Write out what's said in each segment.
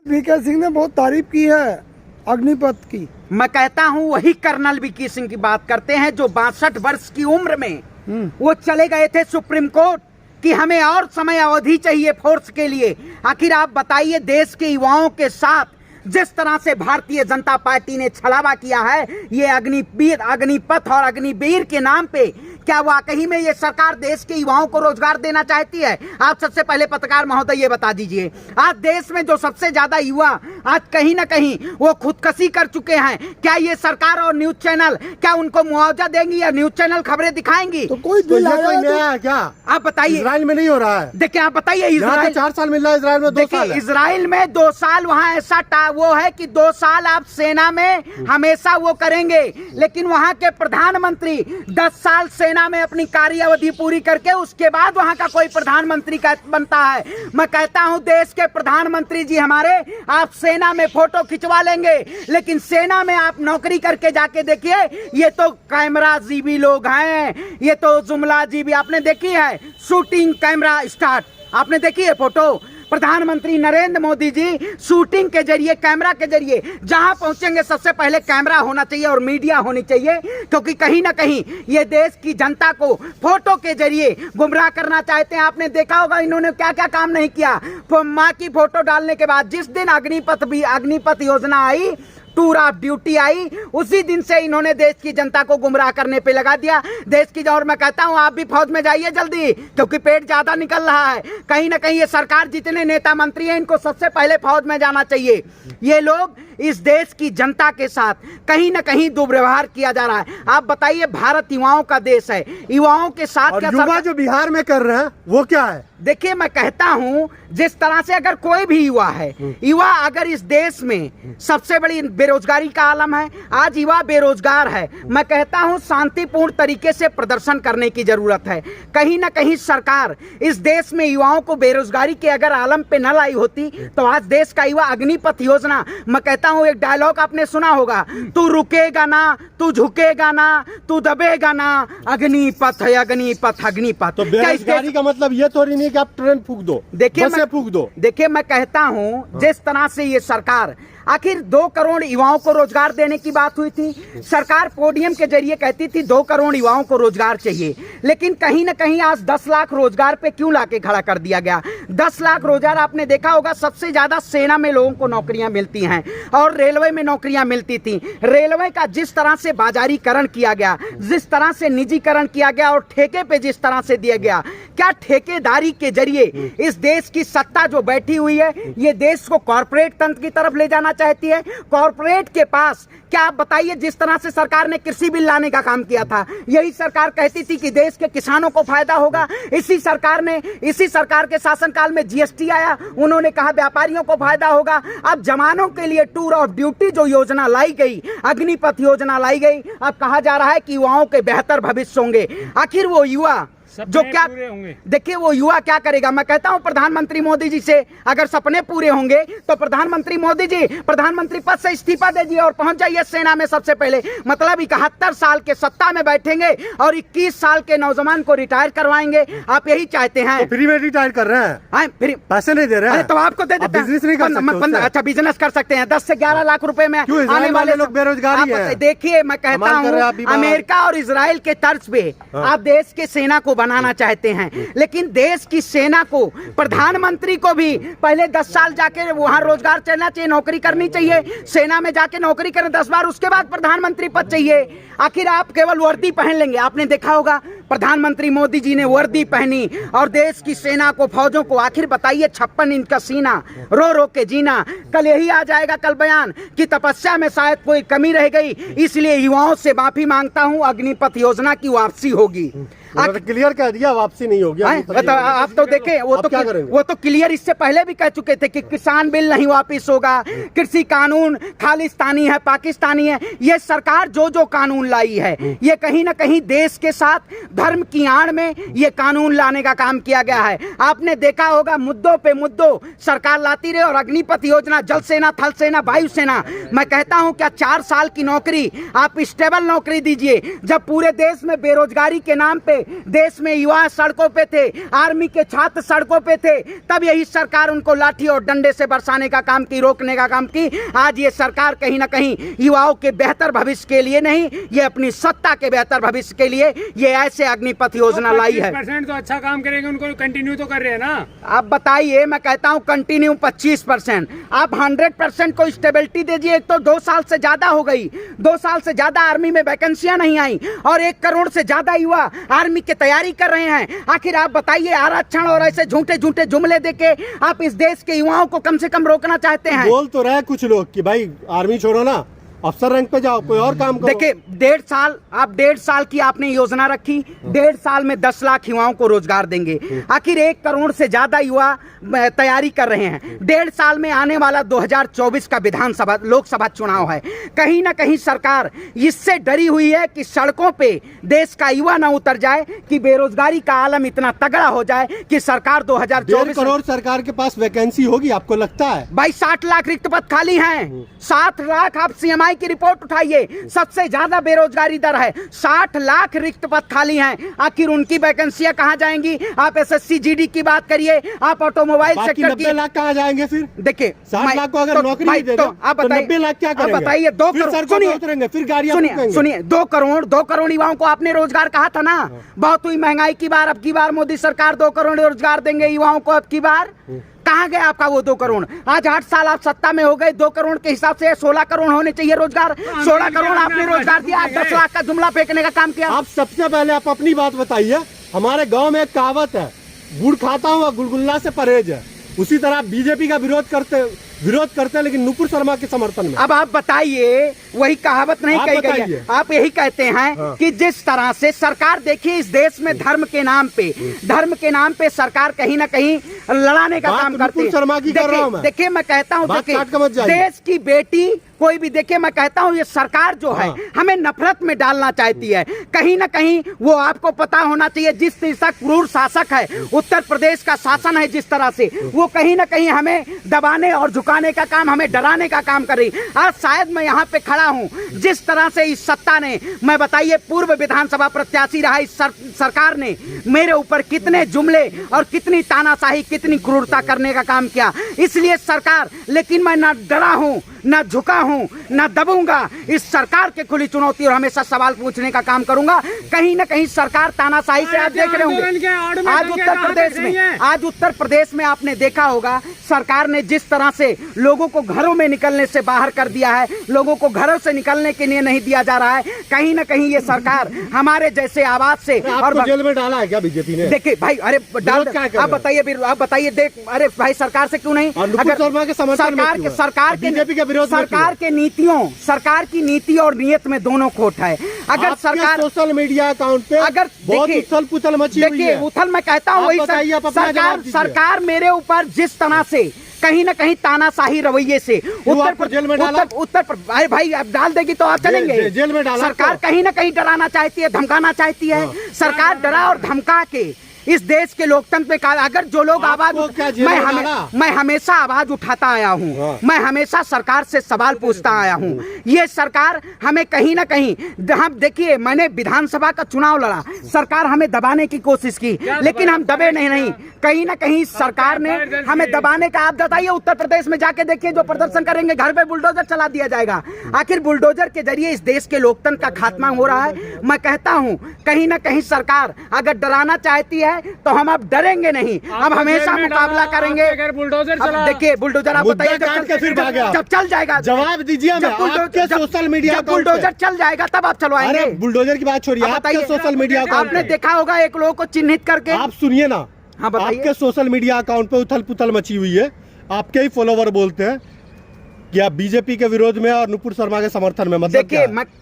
VK Singh ने बहुत तारीफ की है अग्निपथ की। मैं कहता हूं वही कर्नल वीके सिंह की बात करते हैं जो 62 वर्ष की उम्र में वो चले गए थे सुप्रीम कोर्ट कि हमें और समय अवधि चाहिए फोर्स के लिए। आखिर आप बताइए, देश के युवाओं के साथ जिस तरह से भारतीय जनता पार्टी ने छलावा किया है, ये अग्निपथ और अग्निवीर के नाम पे, क्या वाकई में ये सरकार देश के युवाओं को रोजगार देना चाहती है? आप सबसे पहले पत्रकार महोदय ये बता दीजिए, आज देश में जो सबसे ज्यादा युवा आज कहीं ना कहीं वो खुदकशी कर चुके हैं, क्या ये सरकार और न्यूज चैनल क्या उनको मुआवजा देंगी या न्यूज चैनल खबरें दिखाएंगी? तो कोई बिल आया नया है क्या? आप बताइए। इजराइल में नहीं हो रहा है। देखिए आप बताइए, इजराइल 4 साल मिल रहा है, इजराइल में 2 साल है। इजराइल में 2 साल वहाँ ऐसा वो है कि 2 साल आप सेना में हमेशा वो करेंगे, लेकिन वहाँ के प्रधानमंत्री 10 साल सेना में अपनी कार्य अवधि पूरी करके उसके बाद वहाँ का कोई प्रधानमंत्री बनता है। मैं कहता हूँ देश के प्रधानमंत्री जी हमारे, आप सेना में फोटो खिंचवा लेंगे, लेकिन सेना में आप नौकरी करके जाके देखिए, ये तो कैमरा जीबी लोग हैं, ये तो जुमला जीबी। आपने देखी है शूटिंग कैमरा स्टार्ट, आपने देखी है फोटो? प्रधानमंत्री नरेंद्र मोदी जी शूटिंग के जरिए, कैमरा के जरिए जहां पहुंचेंगे सबसे पहले कैमरा होना चाहिए और मीडिया होनी चाहिए, क्योंकि कहीं ना कहीं ये देश की जनता को फोटो के जरिए गुमराह करना चाहते हैं। आपने देखा होगा इन्होंने क्या क्या काम नहीं किया। मां की फोटो डालने के बाद जिस दिन अग्निपथ योजना आई, टूर ऑफ ड्यूटी आई, उसी दिन से इन्होंने देश की जनता को गुमराह करने पे लगा दिया देश की। और मैं कहता हूं आप भी फौज में जाइए जल्दी, क्योंकि पेट ज्यादा निकल रहा है। कहीं ना कहीं ये सरकार जितने नेता मंत्री हैं, इनको सबसे पहले फौज में जाना चाहिए। ये लोग इस देश की जनता के साथ कहीं ना कहीं दुर्व्यवहार किया जा रहा है। आप बताइए, भारत युवाओं का देश है, युवाओं के साथ क्या युवा जो बिहार में कर रहे हैं वो क्या है? देखिए मैं कहता हूं, जिस तरह से अगर कोई भी युवा है, युवा अगर इस देश में सबसे बड़ी बेरोजगारी का आलम है, आज युवा बेरोजगार है। मैं कहता हूं शांतिपूर्ण तरीके से प्रदर्शन करने की जरूरत है। कहीं ना कहीं सरकार इस देश में युवाओं को बेरोजगारी के अगर आलम पे न लाई होती तो आज देश का युवा अग्निपथ योजना, मैं कहता हूं एक डायलॉग आपने सुना होगा, तू रुकेगा ना, तू झुकेगा ना, तू दबेगा ना, अग्निपथ है अग्निपथ अग्निपथ। तो बेरोजगारी का मतलब ये थोड़ी नहीं कि आप ट्रेन फूक दो, बसें फूक दो। देखिए मैं कहता हूं, जिस तरह से ये सरकार, आखिर 2 करोड़ युवाओं को रोजगार देने की बात हुई थी, सरकार पोडियम के जरिए कहती थी 2 करोड़ युवाओं को रोजगार चाहिए, लेकिन कहीं ना कहीं आज 10 लाख रोजगार पे क्यों लाके खड़ा कर दिया गया? 10 लाख रोजगार आपने देखा होगा, सबसे ज्यादा सेना में लोगों को नौकरियां मिलती हैं और रेलवे में नौकरियां मिलती थी। रेलवे का जिस तरह से बाजारीकरण किया गया, जिस तरह से निजीकरण किया गया और ठेके पे जिस तरह से दिया गया, क्या ठेकेदारी के जरिए इस देश की सत्ता जो बैठी हुई है, ये देश को कॉर्पोरेट तंत्र की तरफ ले जाना चाहती है? कॉर्पोरेट के पास क्या, आप बताइए, जिस तरह से सरकार ने कृषि बिल लाने का काम किया था, यही सरकार कहती थी कि देश के किसानों को फायदा होगा। इसी सरकार के शासनकाल में जीएसटी आया, उन्होंने कहा व्यापारियों को फायदा होगा। अब जवानों के लिए टूर ऑफ ड्यूटी जो योजना लाई गई, अग्निपथ योजना लाई गई, अब कहा जा रहा है कि युवाओं के बेहतर भविष्य होंगे। आखिर वो युवा जो क्या, देखिए वो युवा क्या करेगा? मैं कहता हूं प्रधानमंत्री मोदी जी से अगर सपने पूरे होंगे तो प्रधानमंत्री मोदी जी प्रधानमंत्री पद से इस्तीफा दे दिए और पहुंच जाइए सेना में सबसे पहले। मतलब 71 साल के सत्ता में बैठेंगे और 21 साल के नौजवान को रिटायर करवाएंगे। आप यही चाहते हैं? फ्री में रिटायर कर रहे हैं, फ्री पैसे नहीं दे रहे हैं, तो आपको दे देते हैं। बिजनेस नहीं कर सकते? अच्छा बिजनेस कर सकते हैं, 10 से 11 लाख रुपए में आने वाले लोग बेरोजगारी है। देखिए मैं कहता हूँ अमेरिका और इसराइल के तर्ज पे आप देश के सेना को बनाना चाहते हैं, लेकिन देश की सेना को, प्रधानमंत्री को भी पहले 10 साल जाके वहां रोजगार चलना चाहिए, नौकरी करनी चाहिए, सेना में जाके नौकरी करें 10 बार, उसके बाद प्रधानमंत्री पद चाहिए। आखिर आप केवल वर्दी पहन लेंगे? आपने देखा होगा प्रधानमंत्री मोदी जी ने वर्दी पहनी और देश की सेना को, फौजों को, आखिर बताइए 56 इंच का सीना, रो रो के जीना। कल यही आ जाएगा कल बयान कि तपस्या में शायद कोई कमी रह गई, इसलिए युवाओं से माफी मांगता हूं, अग्निपथ योजना की वापसी होगी। क्लियर कह दिया, वापसी नहीं होगी। आप तो देखें, वो तो क्लियर इससे पहले भी कह चुके थे कि किसान बिल नहीं वापस होगा, कृषि कानून खालिस्तानी है, पाकिस्तानी है। ये सरकार जो जो कानून लाई है, ये कहीं ना कहीं देश के साथ धर्म की आड़ में ये कानून लाने का काम किया गया है। आपने देखा होगा मुद्दों पे मुद्दों सरकार लाती रहे और अग्निपथ योजना, जल सेना, थल सेना, वायु सेना। मैं कहता हूं क्या 4 साल की नौकरी, आप स्टेबल नौकरी दीजिए। जब पूरे देश में बेरोजगारी के नाम पे देश में युवा सड़कों पे थे, आर्मी के छात्र सड़कों पे थे, तब यही सरकार उनको लाठी और डंडे से बरसाने का काम की, रोकने का काम की। आज ये सरकार कहीं ना कहीं युवाओं के बेहतर भविष्य के लिए नहीं, ये अपनी सत्ता के बेहतर भविष्य के लिए ये ऐसे अग्निपथ योजना लाई है। 25% तो अच्छा काम करेंगे, उनको कंटिन्यू तो कर रहे हैं ना। आप बताइए, मैं कहता हूं कंटिन्यू 25%, आप 100% को स्टेबिलिटी दीजिए। एक तो 2 साल से ज्यादा हो गई, 2 साल से ज्यादा आर्मी में वैकेंसियां नहीं आई और 1 करोड़ से ज्यादा युवा आर्मी की तैयारी कर रहे हैं। आखिर आप बताइए, आरक्षण और ऐसे झूठे झूठे जुमले देके आप इस देश के युवाओं को कम से कम रोकना चाहते हैं। बोल तो रहे कुछ लोग कि भाई आर्मी छोड़ो ना, अफसर रैंक पे जाओ, कोई और काम करो। देखिए, 1.5 साल की आपने योजना रखी, 1.5 साल में 10 लाख युवाओं को रोजगार देंगे। आखिर 1 करोड़ से ज्यादा युवा तैयारी कर रहे हैं। 1.5 साल में आने वाला 2024 का विधानसभा लोकसभा चुनाव है। कहीं ना कहीं सरकार इससे डरी हुई है कि सड़कों पे देश का युवा ना उतर जाए, कि बेरोजगारी का आलम इतना तगड़ा हो जाए कि सरकार 2024 1.5 करोड़ सरकार के पास वैकेंसी होगी, आपको लगता है? भाई 60 लाख रिक्त पद खाली हैं, 60 लाख। आप सीएमआई की रिपोर्ट उठाइए, सबसे ज्यादा बेरोजगारी दर है, 60 लाख रिक्त पद खाली हैं। आखिर उनकी वैकेंसियां कहां जाएंगी? आप एसएससी जीडी की बात करिए, आप ऑटोमोबाइल सेक्टर की 90 लाख कहां जाएंगे? फिर देखिए 60 लाख को अगर नौकरी नहीं दे तो आप बताइए 90 लाख क्या करेंगे? बताइए 2 करोड़, उतरेंगे, फिर गाड़ियां सुनिए 2 करोड़ युवाओं को आपने रोजगार कहा था ना। बहुत हुई महंगाई की बार, अब की बार मोदी सरकार 2 करोड़ रोजगार देंगे युवाओं को। अब की बार कहाँ गया आपका वो 2 करोड़? आज 8 साल आप सत्ता में हो गए, 2 करोड़ के हिसाब से 16 करोड़ होने चाहिए रोजगार। 16 करोड़ आपने रोजगार दिया, 10 लाख का जुमला फेंकने का काम किया। आप सबसे पहले आप अपनी बात बताइए। हमारे गांव में एक कहावत है, गुड़ खाता हुआ गुलगुल्ला से परहेज है। उसी तरह बीजेपी का विरोध करते हैं, लेकिन नुपुर शर्मा के समर्थन में। अब आप बताइए, वही कहावत नहीं कही गई है, आप यही कहते हैं कि जिस तरह से सरकार, देखिए इस देश में धर्म के नाम पे सरकार कहीं ना कहीं लड़ाने का काम करती है। देखिए मैं कहता हूँ, देश की बेटी कोई भी, देखिए मैं कहता हूँ ये सरकार जो है हमें नफरत में डालना चाहती है। कहीं ना कहीं वो आपको पता होना चाहिए, जिस तरह क्रूर शासक है उत्तर प्रदेश का शासन है, जिस तरह से वो कहीं ना कहीं हमें दबाने और झुकाने का काम, हमें डराने का काम कर रही। आज शायद मैं यहाँ पे खड़ा हूँ, जिस तरह से इस सत्ता ने, मैं बताइए पूर्व विधानसभा प्रत्याशी रहा इस सरकार ने मेरे ऊपर कितने जुमले और कितनी तानाशाही, कितनी क्रूरता करने का काम किया। इसलिए सरकार, लेकिन मैं ना डरा हूँ, ना झुका हूं, ना दबूंगा। इस सरकार के खुली चुनौती और हमेशा सवाल पूछने का काम करूंगा। कहीं ना कहीं सरकार तानाशाही से आप देख रहे होंगे, आज उत्तर प्रदेश में आपने देखा होगा, सरकार ने जिस तरह से लोगों को घरों में निकलने से बाहर कर दिया है, लोगों को घरों से निकलने के लिए नहीं दिया जा रहा है। कहीं ना कहीं ये सरकार हमारे जैसे आवाज से, और जेल में डाला है क्या बीजेपी ने? देखिए भाई, अरे डाल, आप बताइए, देख, अरे भाई सरकार से क्यों नहीं? सरकार की नीति और नियत में दोनों खोट है। अगर सरकार सोशल मीडिया अकाउंट पे अगर बहुत उथल पुथल मची हुई है, उथल, मैं कहता हूँ वही सरकार मेरे ऊपर जिस तरह से कहीं ना कहीं तानाशाही रवैये से अरे भाई अब डाल देगी तो आप चलेंगे जेल में डाला। सरकार कहीं ना कहीं डराना चाहती है, धमकाना चाहती है। सरकार डरा और धमका के इस देश के लोकतंत्र में अगर जो लोग आवाज, मैं हमेशा आवाज उठाता आया हूँ, मैं हमेशा सरकार से सवाल पूछता आया हूँ। ये सरकार हमें कहीं ना कहीं, हम देखिए मैंने विधानसभा का चुनाव लड़ा, सरकार हमें दबाने की कोशिश की, लेकिन हम दबे नहीं। कहीं ना कहीं सरकार ने हमें दबाने का, आप बताइए उत्तर प्रदेश में जाके देखिए, जो प्रदर्शन करेंगे घर पे बुलडोजर चला दिया जाएगा। आखिर बुलडोजर के जरिए इस देश के लोकतंत्र का खात्मा हो रहा है। मैं कहता हूँ कहीं ना कहीं सरकार अगर डराना चाहती है तो हम अब डरेंगे नहीं, अब हमेशा मुकाबला करेंगे। अगर बुलडोजर चला, देखिए बुलडोजर, आप बताइए जब चल जाएगा, जवाब दीजिए। सोशल मीडिया बुलडोजर चल जाएगा तब आप चलवाएंगे। बुलडोजर की बात छोड़िए, आपके सोशल मीडिया आपने देखा होगा एक लोगों को चिन्हित करके, आप सुनिए ना, आपके सोशल मीडिया अकाउंट पे उथल पुथल मची हुई है। आपके ही फॉलोवर बोलते हैं कि आप बीजेपी के विरोध में और नुपुर शर्मा के समर्थन में। मतलब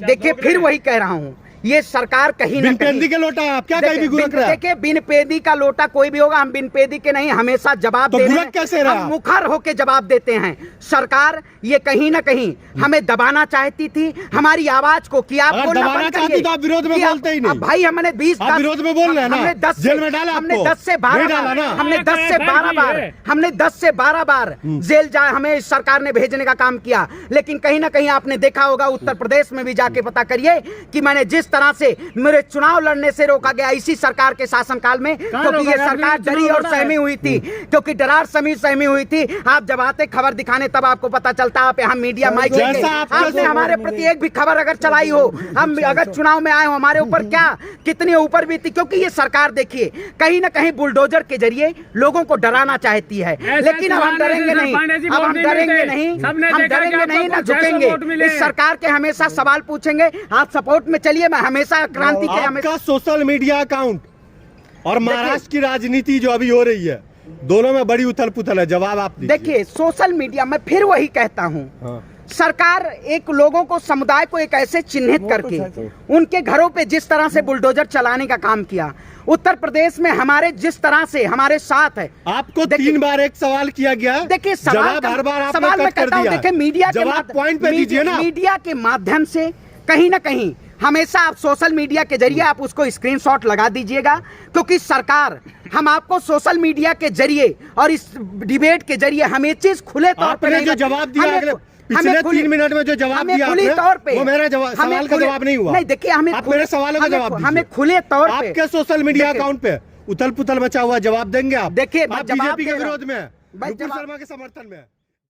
देखिए फिर वही कह रहा हूँ, ये सरकार कहीं ना कहीं के लोटा आप क्या कहीं भी गुरक रहा है। देखिए बिन पेदी का लोटा कोई भी होगा, हम बिन पेदी के नहीं, हमेशा जवाब तो देने, कैसे रहा? हम मुखर होके जवाब देते हैं। सरकार ये कहीं ना कहीं हमें दबाना चाहती थी, हमारी आवाज को, कि आप दबाना चाहती तो आप विरोध में बोलते ही नहीं। भाई हमने 20 विरोध में बोल रहे हैं ना, हमने 10 जेल में डाला, हमने 10 से 12 बार जेल जा हमें सरकार ने भेजने का काम किया। लेकिन कहीं ना कहीं आपने देखा होगा उत्तर प्रदेश में भी जाके पता करिए कि मैंने जिस तरह से मेरे चुनाव लड़ने से रोका गया इसी सरकार के शासनकाल में, क्योंकि ये सरकार डरी और सहमी हुई थी, क्योंकि डरार सहमी हुई थी। आप जब आते खबर दिखाने तब आपको पता चलता, आप यहाँ मीडिया माइक लेके आपने हमारे प्रति एक भी खबर अगर चलाई हो, हम अगर चुनाव में आए हो, हमारे ऊपर क्या कितनी ऊपर भी थी, क्योंकि ये सरकार देखिए कहीं ना कहीं बुलडोजर के जरिए लोगों को डराना चाहती है। लेकिन अब हम डरेंगे नहीं, अब हम डरेंगे नहीं, हम डरेंगे नहीं, ना झुकेंगे। इस सरकार के हमेशा सवाल पूछेंगे, आप सपोर्ट में चलिए, मैं हमेशा क्रांति के आपका सोशल मीडिया अकाउंट और महाराष्ट्र की राजनीति जो अभी हो रही है, दोनों में बड़ी उथल पुथल है, जवाब आप दीजिए। देखिए सोशल मीडिया में फिर वही कहता हूँ, हाँ। सरकार एक लोगों को, समुदाय को एक ऐसे चिन्हित करके उनके घरों पे जिस तरह से बुलडोजर चलाने का काम किया, उत्तर प्रदेश में हमारे जिस तरह से हमारे साथ है। आपको 3 बार एक सवाल किया गया, देखिए जवाब हर बार आपने सवाल मैं कट कर कहता हूं, दिया। देखिए मीडिया के जवाब पॉइंट पे दीजिए ना। मीडिया के माध्यम से कहीं ना कहीं हमेशा आप सोशल मीडिया के जरिए आप उसको स्क्रीनशॉट लगा दीजिएगा, क्योंकि सरकार हम आपको सोशल मीडिया के जरिए और इस डिबेट के जरिए हम ये चीज खुले तौर पर जो जवाब दिया पिछले 3 मिनट में जो जवाब दिया खुले तौर पे, वो मेरा सवाल का जवाब नहीं हुआ। नहीं देखिए, हमें आप मेरे सवालों का जवाब दीजिए। हमें खुले तौर पे आपके सोशल मीडिया अकाउंट पे उथल पुथल मचा हुआ जवाब देंगे आप? देखिए बीजेपी के विरोध में, नुपुर शर्मा के समर्थन में।